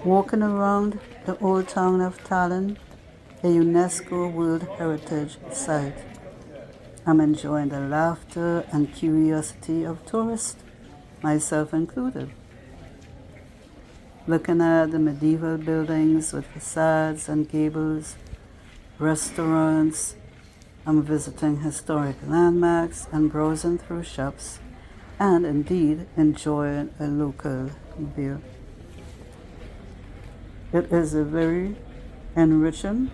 Walking around the Old Town of Tallin, a UNESCO World Heritage Site, I'm enjoying the laughter and curiosity of tourists, myself included. Looking at the medieval buildings with facades and gables, restaurants, I'm visiting historic landmarks and browsing through shops, and indeed enjoying a local beer. It is a very enriching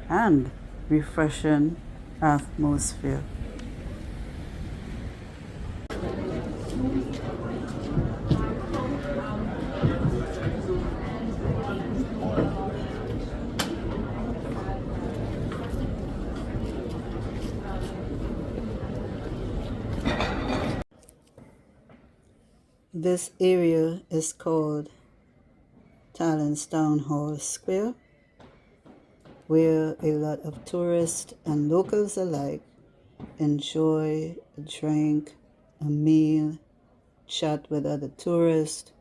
and refreshing atmosphere. This area is called Tallin's Town Hall Square, where a lot of tourists and locals alike enjoy a drink, a meal, chat with other tourists.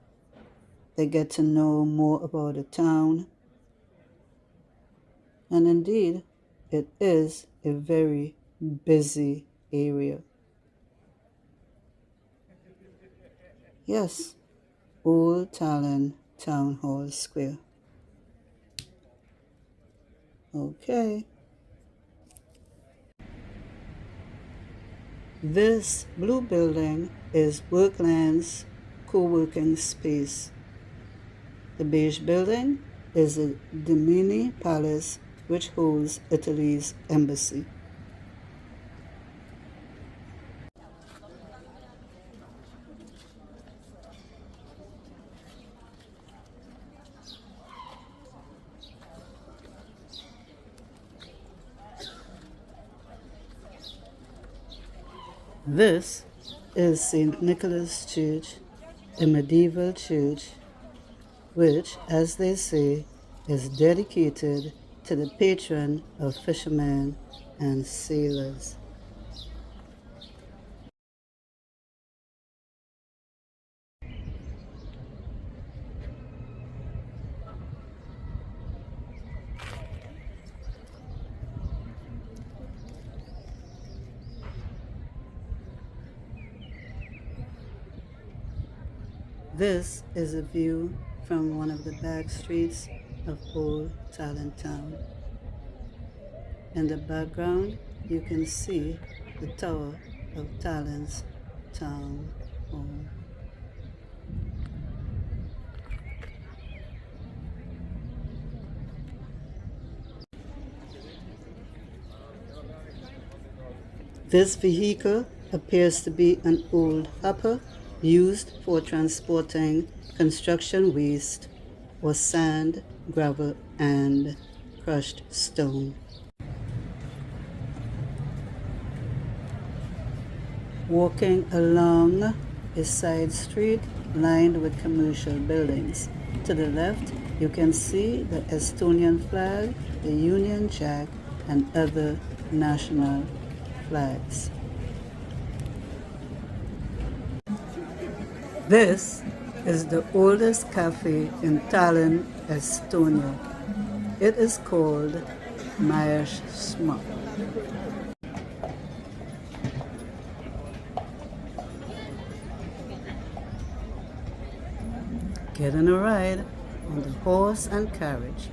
They get to know more about the town. And indeed, it is a very busy area. Yes, Old Tallin Town Hall Square. Okay. This blue building is Workland's co-working space. The beige building is the Dimini Palace, which holds Italy's embassy. This is St. Nicholas Church, a medieval church which, as they say, is dedicated to the patron of fishermen and sailors. This is a view from one of the back streets of Old Tallin town. In the background, you can see the tower of Tallin's town hall. This vehicle appears to be an old hopper used for transporting construction waste or sand, gravel, and crushed stone. Walking along a side street lined with commercial buildings. To the left, you can see the Estonian flag, the Union Jack, and other national flags. This is the oldest cafe in Tallinn, Estonia. It is called Mayash Sma. Getting a ride on the horse and carriage.